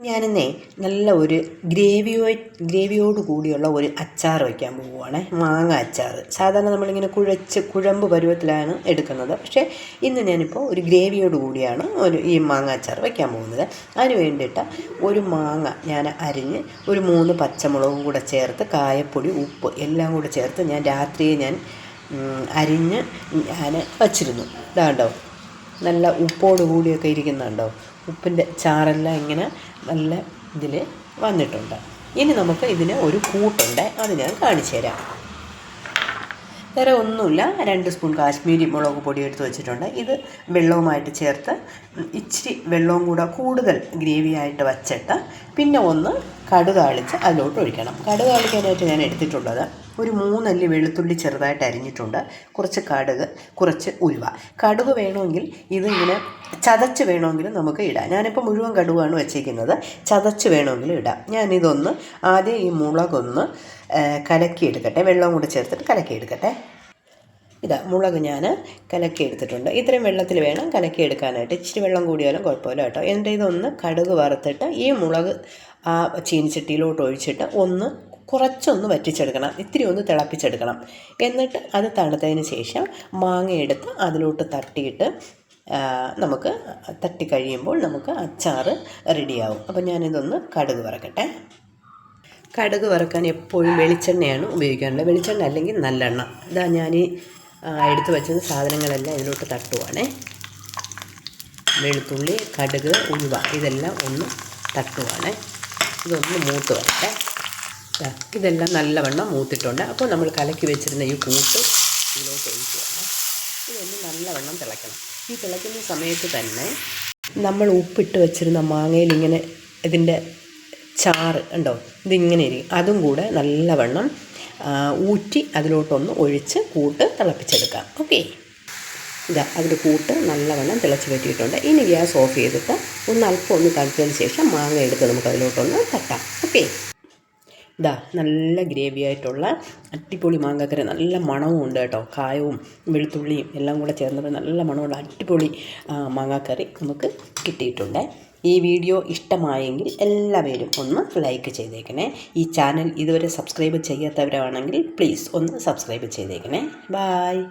ഞാനിന്നേ നല്ല ഒരു ഗ്രേവിയോട് കൂടിയുള്ള ഒരു അച്ചാർ വയ്ക്കാൻ പോവുകയാണ്. മാങ്ങ അച്ചാർ. സാധാരണ നമ്മളിങ്ങനെ കുഴമ്പ് പരുവത്തിലാണ് എടുക്കുന്നത്. പക്ഷേ ഇന്ന് ഞാനിപ്പോൾ ഒരു ഗ്രേവിയോട് കൂടിയാണ് ഈ മാങ്ങ അച്ചാർ വയ്ക്കാൻ പോകുന്നത്. അതിന് വേണ്ടിയിട്ട് ഒരു മാങ്ങ ഞാൻ അരിഞ്ഞ് ഒരു 3 പച്ചമുളകും കൂടെ ചേർത്ത് കായപ്പൊടി, ഉപ്പ് എല്ലാം കൂടെ ചേർത്ത് രാത്രിയെ അരിഞ്ഞ് വച്ചിരുന്നു. ഇതാണ്ടോ നല്ല ഉപ്പോട് കൂടിയൊക്കെ ഇരിക്കുന്നുണ്ടോ, ഉപ്പിൻ്റെ ചാറെല്ലാം ഇങ്ങനെ നല്ല ഇതിൽ വന്നിട്ടുണ്ട്. ഇനി നമുക്ക് ഇതിന് ഒരു കൂട്ടുണ്ട്, അത് ഞാൻ കാണിച്ചു തരാം. വേറെ ഒന്നുമില്ല, 2 സ്പൂൺ കാശ്മീരി മുളക് പൊടി എടുത്ത് വെച്ചിട്ടുണ്ട്. ഇത് വെള്ളവുമായിട്ട് ചേർത്ത് ഇച്ചിരി വെള്ളവും കൂടെ കൂടുതൽ ഗ്രേവിയായിട്ട് വച്ചിട്ട് പിന്നെ ഒന്ന് കടുക് താളിച്ച് അതിലോട്ട് ഒഴിക്കണം. കടുക് താളിക്കാനായിട്ട് ഞാൻ എടുത്തിട്ടുള്ളത് ഒരു 3 അല്ലി വെളുത്തുള്ളി ചെറുതായിട്ട് അരിഞ്ഞിട്ടുണ്ട്, കുറച്ച് കടുക്, കുറച്ച് ഉലുവ. കടുക് വേണമെങ്കിൽ ഇതിങ്ങനെ ചതച്ച് വേണമെങ്കിലും നമുക്ക് ഇടാം. ഞാനിപ്പോൾ മുഴുവൻ കടുകാണ് വെച്ചിരിക്കുന്നത്, ചതച്ച് വേണമെങ്കിലും ഇടാം. ഞാനിതൊന്ന് ആദ്യം ഈ മുളകൊന്ന് കലക്കിയെടുക്കട്ടെ, വെള്ളം കൂടെ ചേർത്തിട്ട് കലക്കിയെടുക്കട്ടെ. ഇതാ മുളക് ഞാൻ കലക്കിയെടുത്തിട്ടുണ്ട്. ഇത്രയും വെള്ളത്തിൽ വേണം കലക്കിയെടുക്കാനായിട്ട്, ഇച്ചിരി വെള്ളം കൂടിയാലും കുഴപ്പമില്ല കേട്ടോ. എന്നിട്ട് ഇതൊന്ന് കടുക് വറുത്തിട്ട് ഈ മുളക് ആ ചീനിച്ചട്ടിയിലോട്ട് ഒഴിച്ചിട്ട് കുറച്ചൊന്ന് വറ്റിച്ചെടുക്കണം, ഇത്തിരി ഒന്ന് തിളപ്പിച്ചെടുക്കണം. എന്നിട്ട് അത് തണുത്തതിന് ശേഷം മാങ്ങ എടുത്ത് അതിലോട്ട് തട്ടിയിട്ട് നമുക്ക് തട്ടിക്കഴിയുമ്പോൾ നമുക്ക് അച്ചാർ റെഡിയാവും. അപ്പോൾ ഞാനിതൊന്ന് കടുക് വറക്കട്ടെ. കടുക് വറക്കാൻ എപ്പോഴും വെളിച്ചെണ്ണയാണ് ഉപയോഗിക്കാറുള്ളത്, വെളിച്ചെണ്ണ അല്ലെങ്കിൽ നല്ലെണ്ണ. ഇതാ ഞാൻ എടുത്ത് വെച്ചത് സാധനങ്ങളെല്ലാം ഇതിലോട്ട് തട്ടുവാണേ. വെളുത്തുള്ളി, കടുക്, ഉലുവ ഇതെല്ലാം ഒന്ന് തട്ടുവാണേ. ഇതൊന്ന് മൂത്ത് വരട്ടെ. ഇതെല്ലാം നല്ലവണ്ണം മൂത്തിട്ടുണ്ട്. അപ്പോൾ നമ്മൾ കലക്കി വെച്ചിരുന്ന ഈ കൂട്ട് ഇതിലോട്ട് ഒഴിക്കുകയാണ്. ഇതൊന്ന് നല്ലവണ്ണം തിളയ്ക്കണം. ഈ തിളയ്ക്കുന്ന സമയത്ത് തന്നെ നമ്മൾ ഉപ്പിട്ട് വെച്ചിരുന്ന മാങ്ങയിൽ ഇങ്ങനെ ഇതിൻ്റെ ചാറ് ഉണ്ടോ, ഇതിങ്ങനെ ഇരിക്കും, അതും കൂടെ നല്ലവണ്ണം ഊറ്റി അതിലോട്ടൊന്ന് ഒഴിച്ച് കൂട്ട് തിളപ്പിച്ചെടുക്കാം. ഓക്കെ, ഇതാ അതിൻ്റെ കൂട്ട് നല്ലവണ്ണം തിളച്ച് പറ്റിയിട്ടുണ്ട്. ഇനി ഗ്യാസ് ഓഫ് ചെയ്തിട്ട് അല്പം ഒന്ന് തണുത്തതിന് ശേഷം മാങ്ങ എടുത്ത് നമുക്ക് അതിലോട്ടൊന്ന് തട്ടാം. ഓക്കെ, ഇതാ നല്ല ഗ്രേവി ആയിട്ടുള്ള അടിപൊളി മാങ്ങാക്കറി, നല്ല മണവും ഉണ്ട് കേട്ടോ. കായവും വെളുത്തുള്ളിയും എല്ലാം കൂടെ ചേർന്നപ്പോൾ നല്ല മണമുള്ള അടിപൊളി മാങ്ങാക്കറി നമുക്ക് കിട്ടിയിട്ടുണ്ട്. ഈ വീഡിയോ ഇഷ്ടമായെങ്കിൽ എല്ലാവരും ഒന്ന് ലൈക്ക് ചെയ്തേക്കണേ. ഈ ചാനൽ ഇതുവരെ സബ്സ്ക്രൈബ് ചെയ്യാത്തവരാണെങ്കിൽ പ്ലീസ് ഒന്ന് സബ്സ്ക്രൈബ് ചെയ്തേക്കണേ. ബായ്.